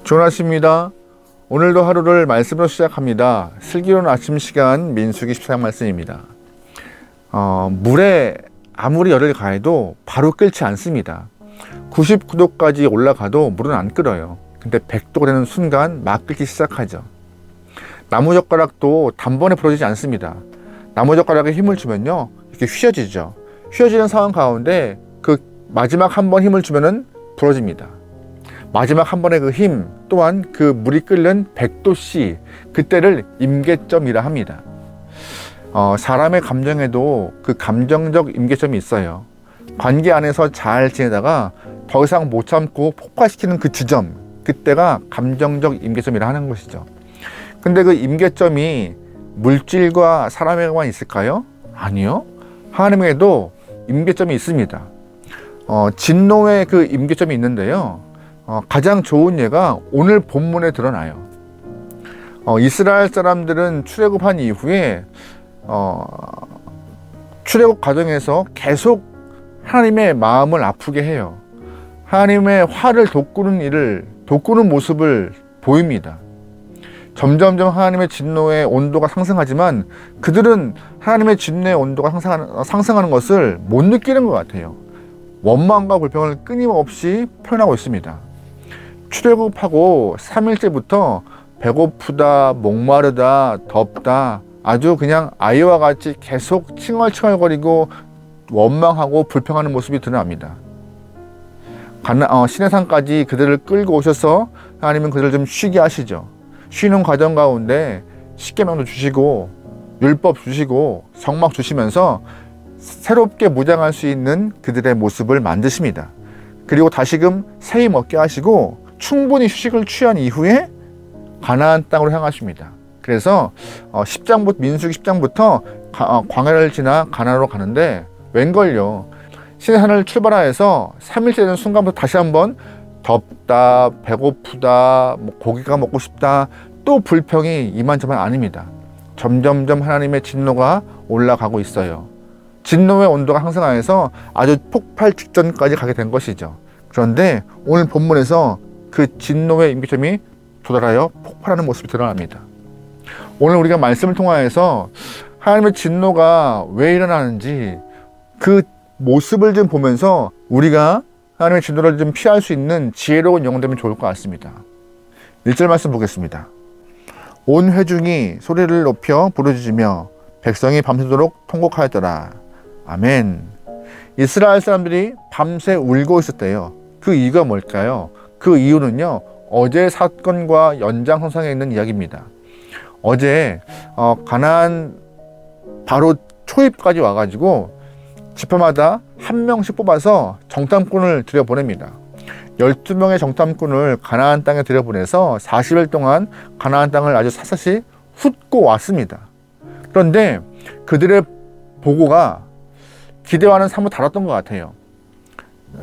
좋은 아침입니다. 오늘도 하루를 말씀으로 시작합니다. 슬기로운 아침 시간 민수기 14장 말씀입니다. 물에 아무리 열을 가해도 바로 끓지 않습니다. 99도까지 올라가도 물은 안 끓어요. 근데 100도가 되는 순간 막 끓기 시작하죠. 나무젓가락도 단번에 부러지지 않습니다. 나무젓가락에 힘을 주면요, 이렇게 휘어지죠. 휘어지는 상황 가운데 그 마지막 한 번 힘을 주면은 부러집니다. 마지막 한 번의 그 힘 또한 그 물이 끓는 100도씨, 그때를 임계점이라 합니다. 사람의 감정에도 그 감정적 임계점이 있어요. 관계 안에서 잘 지내다가 더 이상 못 참고 폭발시키는 그 지점, 그때가 감정적 임계점이라 하는 것이죠. 근데 그 임계점이 물질과 사람에게만 있을까요? 아니요. 하나님에게도 임계점이 있습니다. 진노의 그 임계점이 있는데요. 가장 좋은 예가 오늘 본문에 드러나요. 이스라엘 사람들은 출애굽한 이후에 출애굽 과정에서 계속 하나님의 마음을 아프게 해요. 하나님의 화를 돋구는 모습을 보입니다. 점점점 하나님의 진노의 온도가 상승하지만 그들은 하나님의 진노의 온도가 상승하는 것을 못 느끼는 것 같아요. 원망과 불평을 끊임없이 표현하고 있습니다. 출애굽하고 3일째부터 배고프다, 목마르다, 덥다, 아주 그냥 아이와 같이 계속 칭얼칭얼거리고 원망하고 불평하는 모습이 드러납니다. 시내산까지 그들을 끌고 오셔서 하나님은 그들을 좀 쉬게 하시죠. 쉬는 과정 가운데 십계명도 주시고 율법 주시고 성막 주시면서 새롭게 무장할 수 있는 그들의 모습을 만드십니다. 그리고 다시금 새 힘 얻게 하시고 충분히 휴식을 취한 이후에 가나안 땅으로 향하십니다. 그래서 민수기 10장부터 광야를 지나 가나안으로 가는데 웬걸요, 시내산을 출발하여서 3일째 되는 순간부터 다시 한번 덥다, 배고프다, 고기가 먹고 싶다, 또 불평이 이만저만 아닙니다. 점점점 하나님의 진노가 올라가고 있어요. 진노의 온도가 상승하여서 아주 폭발 직전까지 가게 된 것이죠. 그런데 오늘 본문에서 그 진노의 임계점이 도달하여 폭발하는 모습이 드러납니다. 오늘 우리가 말씀을 통하여서 하나님의 진노가 왜 일어나는지 그 모습을 좀 보면서 우리가 하나님의 진노를 좀 피할 수 있는 지혜로운 영혼 되면 좋을 것 같습니다. 1절 말씀 보겠습니다. 온 회중이 소리를 높여 부르짖으며 백성이 밤새도록 통곡하였더라. 아멘. 이스라엘 사람들이 밤새 울고 있었대요. 그 이유가 뭘까요? 그 이유는요, 어제 사건과 연장선상에 있는 이야기입니다. 어제 가나안 바로 초입까지 와가지고 지파마다 한 명씩 뽑아서 정탐꾼을 들여보냅니다. 12명의 정탐꾼을 가나안 땅에 들여보내서 40일 동안 가나안 땅을 아주 샅샅이 훑고 왔습니다. 그런데 그들의 보고가 기대와는 사뭇 다랐던 것 같아요.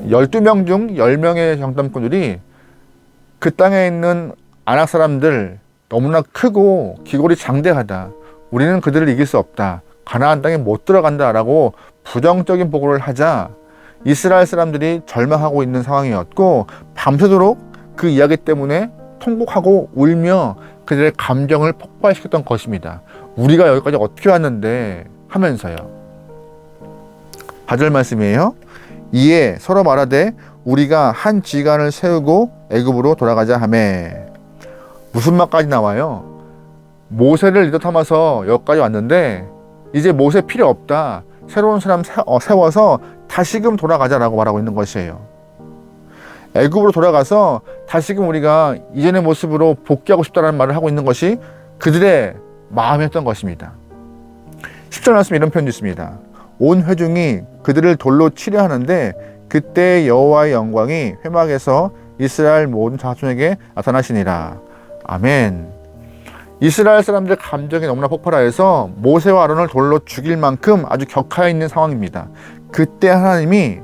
12명 중 10명의 정탐꾼들이 그 땅에 있는 아낙 사람들 너무나 크고 기골이 장대하다, 우리는 그들을 이길 수 없다, 가나안 땅에 못 들어간다라고 부정적인 보고를 하자 이스라엘 사람들이 절망하고 있는 상황이었고 밤새도록 그 이야기 때문에 통곡하고 울며 그들의 감정을 폭발시켰던 것입니다. 우리가 여기까지 어떻게 왔는데 하면서요. 4절 말씀이에요. 이에 서로 말하되 우리가 한 지간을 세우고 애굽으로 돌아가자 하매. 무슨 말까지 나와요? 모세를 리더 삼아서 여기까지 왔는데 이제 모세 필요 없다, 새로운 사람 세워서 다시금 돌아가자라고 말하고 있는 것이에요. 애굽으로 돌아가서 다시금 우리가 이전의 모습으로 복귀하고 싶다는 말을 하고 있는 것이 그들의 마음이었던 것입니다. 10절 말씀에 이런 표현이 있습니다. 온 회중이 그들을 돌로 치려 하는데 그때 여호와의 영광이 회막에서 이스라엘 모든 자손에게 나타나시니라. 아멘. 이스라엘 사람들 감정이 너무나 폭발하여서 모세와 아론을 돌로 죽일 만큼 아주 격하에 있는 상황입니다. 그때 하나님이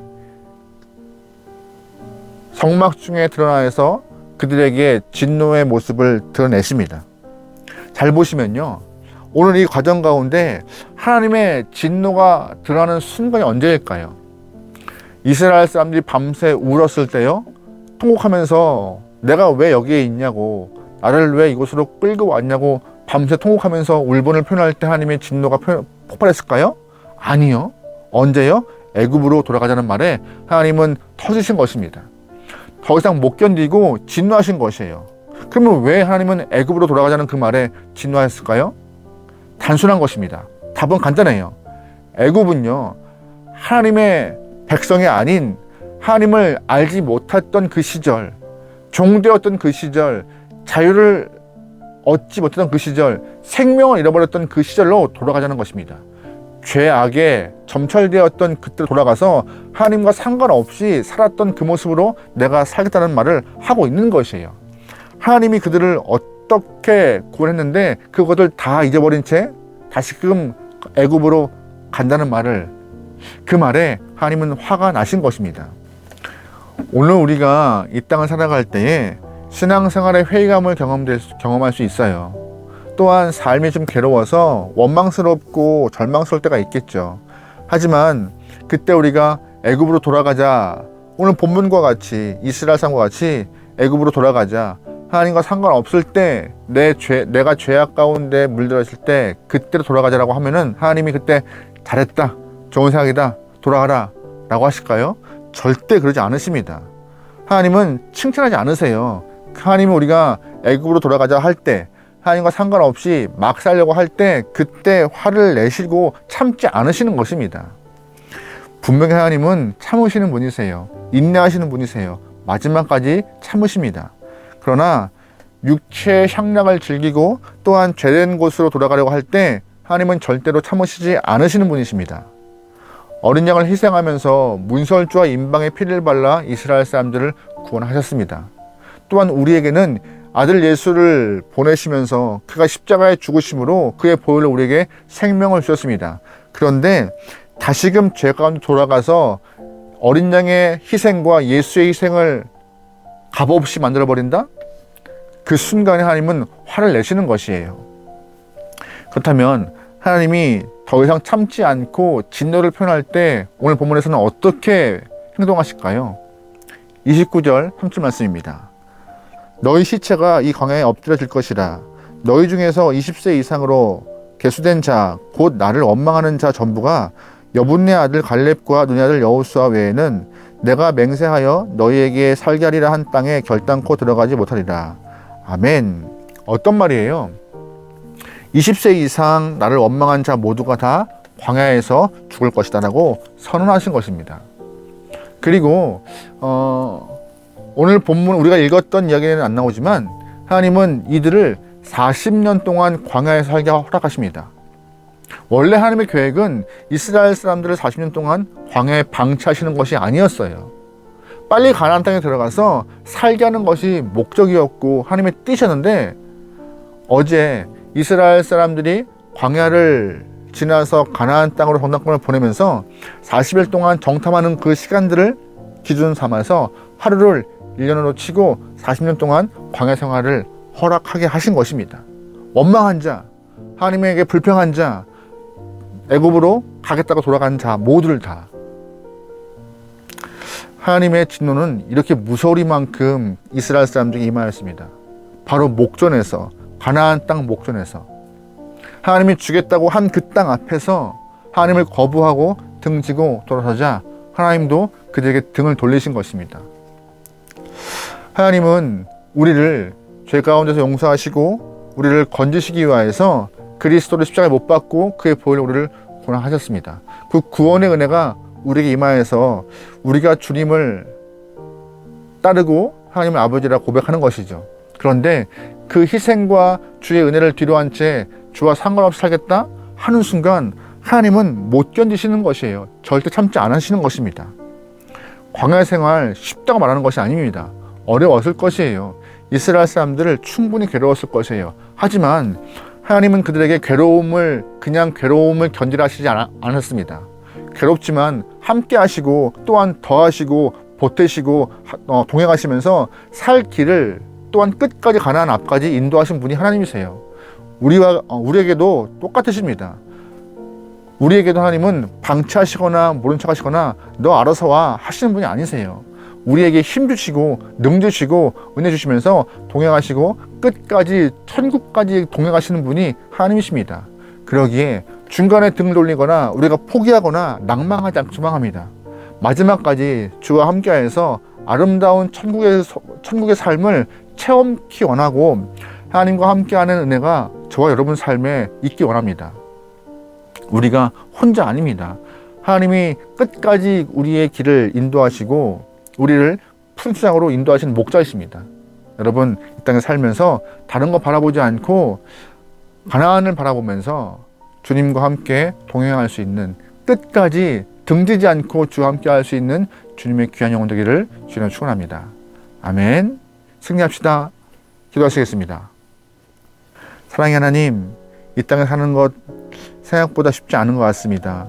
성막 중에 드러나서 그들에게 진노의 모습을 드러내십니다. 잘 보시면요, 오늘 이 과정 가운데 하나님의 진노가 드러나는 순간이 언제일까요? 이스라엘 사람들이 밤새 울었을 때요, 통곡하면서 내가 왜 여기에 있냐고, 나를 왜 이곳으로 끌고 왔냐고 밤새 통곡하면서 울분을 표현할 때 하나님의 진노가 폭발했을까요? 아니요. 언제요? 애굽으로 돌아가자는 말에 하나님은 터지신 것입니다. 더 이상 못 견디고 진노하신 것이에요. 그러면 왜 하나님은 애굽으로 돌아가자는 그 말에 진노하셨을까요? 단순한 것입니다. 답은 간단해요. 애굽은요, 하나님의 백성이 아닌 하나님을 알지 못했던 그 시절, 종되었던 그 시절, 자유를 얻지 못했던 그 시절, 생명을 잃어버렸던 그 시절로 돌아가자는 것입니다. 죄악에 점철되었던 그때로 돌아가서 하나님과 상관없이 살았던 그 모습으로 내가 살겠다는 말을 하고 있는 것이에요. 하나님이 그들을 어떻게 구원했는데 그것을 다 잊어버린 채 다시금 애굽으로 간다는 말을, 그 말에 하나님은 화가 나신 것입니다. 오늘 우리가 이 땅을 살아갈 때에 신앙생활의 회의감을 경험할 수 있어요. 또한 삶이 좀 괴로워서 원망스럽고 절망스러울 때가 있겠죠. 하지만 그때 우리가 애굽으로 돌아가자, 오늘 본문과 같이 이스라엘 사람과 같이 애굽으로 돌아가자, 하나님과 상관없을 때 내가 죄악 가운데 물들었을 때 그때로 돌아가자라고 하면은 하나님이 그때 잘했다, 좋은 생각이다, 돌아가라 라고 하실까요? 절대 그러지 않으십니다. 하나님은 칭찬하지 않으세요. 하나님은 우리가 애굽으로 돌아가자 할 때, 하나님과 상관없이 막 살려고 할 때 그때 화를 내시고 참지 않으시는 것입니다. 분명히 하나님은 참으시는 분이세요. 인내하시는 분이세요. 마지막까지 참으십니다. 그러나 육체의 향락을 즐기고 또한 죄된 곳으로 돌아가려고 할 때 하나님은 절대로 참으시지 않으시는 분이십니다. 어린 양을 희생하면서 문설주와 인방의 피를 발라 이스라엘 사람들을 구원하셨습니다. 또한 우리에게는 아들 예수를 보내시면서 그가 십자가에 죽으심으로 그의 보혈로 우리에게 생명을 주셨습니다. 그런데 다시금 죄 가운데 돌아가서 어린 양의 희생과 예수의 희생을 값없이 만들어버린다? 그 순간에 하나님은 화를 내시는 것이에요. 그렇다면 하나님이 더 이상 참지 않고 진노를 표현할 때 오늘 본문에서는 어떻게 행동하실까요? 29절 3절 말씀입니다. 너희 시체가 이 광야에 엎드려질 것이라. 너희 중에서 20세 이상으로 계수된 자, 곧 나를 원망하는 자 전부가 여분네 아들 갈렙과 눈의 아들 여호수아 외에는 내가 맹세하여 너희에게 살게 하리라 한 땅에 결단코 들어가지 못하리라. 아멘. 어떤 말이에요? 20세 이상 나를 원망한 자 모두가 다 광야에서 죽을 것이다 라고 선언하신 것입니다. 그리고 오늘 본문 우리가 읽었던 이야기는 안 나오지만 하나님은 이들을 40년 동안 광야에서 살게 허락하십니다. 원래 하나님의 계획은 이스라엘 사람들을 40년 동안 광야에 방치하시는 것이 아니었어요. 빨리 가나안 땅에 들어가서 살게 하는 것이 목적이었고 하나님의 뜻이었는데, 어제 이스라엘 사람들이 광야를 지나서 가나안 땅으로 정탐꾼을 보내면서 40일 동안 정탐하는 그 시간들을 기준 삼아서 하루를 1년으로 치고 40년 동안 광야 생활을 허락하게 하신 것입니다. 원망한 자, 하나님에게 불평한 자, 애굽으로 가겠다고 돌아간 자 모두를 다. 하나님의 진노는 이렇게 무서우리만큼 이스라엘 사람들에게 임하였습니다. 바로 목전에서, 가나안 땅 목전에서 하나님이 주겠다고 한 그 땅 앞에서 하나님을 거부하고 등지고 돌아서자 하나님도 그들에게 등을 돌리신 것입니다. 하나님은 우리를 죄 가운데서 용서하시고 우리를 건지시기 위하여서 그리스도를 십자가에 못 박고 그의 보혈로 우리를 구원하셨습니다. 그 구원의 은혜가 우리에게 임하여서 우리가 주님을 따르고 하나님의 아버지라 고백하는 것이죠. 그런데 그 희생과 주의 은혜를 뒤로한 채 주와 상관없이 살겠다 하는 순간 하나님은 못 견디시는 것이에요. 절대 참지 않으시는 것입니다. 광야 생활 쉽다고 말하는 것이 아닙니다. 어려웠을 것이에요. 이스라엘 사람들을 충분히 괴로웠을 것이에요. 하지만 하나님은 그들에게 그냥 괴로움을 견디라 하시지 않았습니다. 괴롭지만 함께 하시고 또한 더하시고 보태시고 동행하시면서 살 길을 또한 끝까지 가나안 앞까지 인도하신 분이 하나님이세요. 우리에게도 똑같으십니다. 우리에게도 하나님은 방치하시거나 모른 척 하시거나 너 알아서 와 하시는 분이 아니세요. 우리에게 힘 주시고 능 주시고 은혜 주시면서 동행하시고 끝까지 천국까지 동행하시는 분이 하나님이십니다. 그러기에 중간에 등을 돌리거나 우리가 포기하거나 낭망하지 않고 소망합니다. 마지막까지 주와 함께하여서 아름다운 천국의 삶을 체험하기 원하고 하나님과 함께하는 은혜가 저와 여러분 삶에 있기 원합니다. 우리가 혼자 아닙니다. 하나님이 끝까지 우리의 길을 인도하시고 우리를 푸른 수장으로 인도하시는 목자이십니다. 여러분 이 땅에 살면서 다른 거 바라보지 않고 가나안을 바라보면서 주님과 함께 동행할 수 있는, 끝까지 등지지 않고 주와 함께 할 수 있는 주님의 귀한 영혼 되기를 주님으로 축원합니다. 아멘. 승리합시다. 기도하시겠습니다. 사랑의 하나님, 이 땅에 사는 것 생각보다 쉽지 않은 것 같습니다.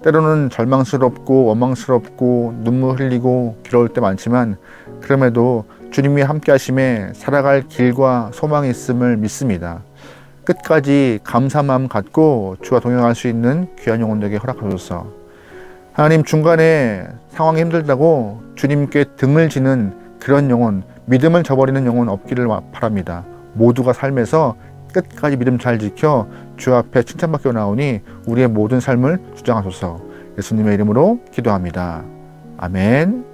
때로는 절망스럽고 원망스럽고 눈물 흘리고 괴로울 때 많지만 그럼에도 주님이 함께 하심에 살아갈 길과 소망이 있음을 믿습니다. 끝까지 감사한 마음 갖고 주와 동행할 수 있는 귀한 영혼 되게 허락하소서. 하나님, 중간에 상황이 힘들다고 주님께 등을 지는 그런 영혼, 믿음을 저버리는 영혼 없기를 바랍니다. 모두가 삶에서 끝까지 믿음 잘 지켜 주 앞에 칭찬받게 나오니 우리의 모든 삶을 주장하소서. 예수님의 이름으로 기도합니다. 아멘.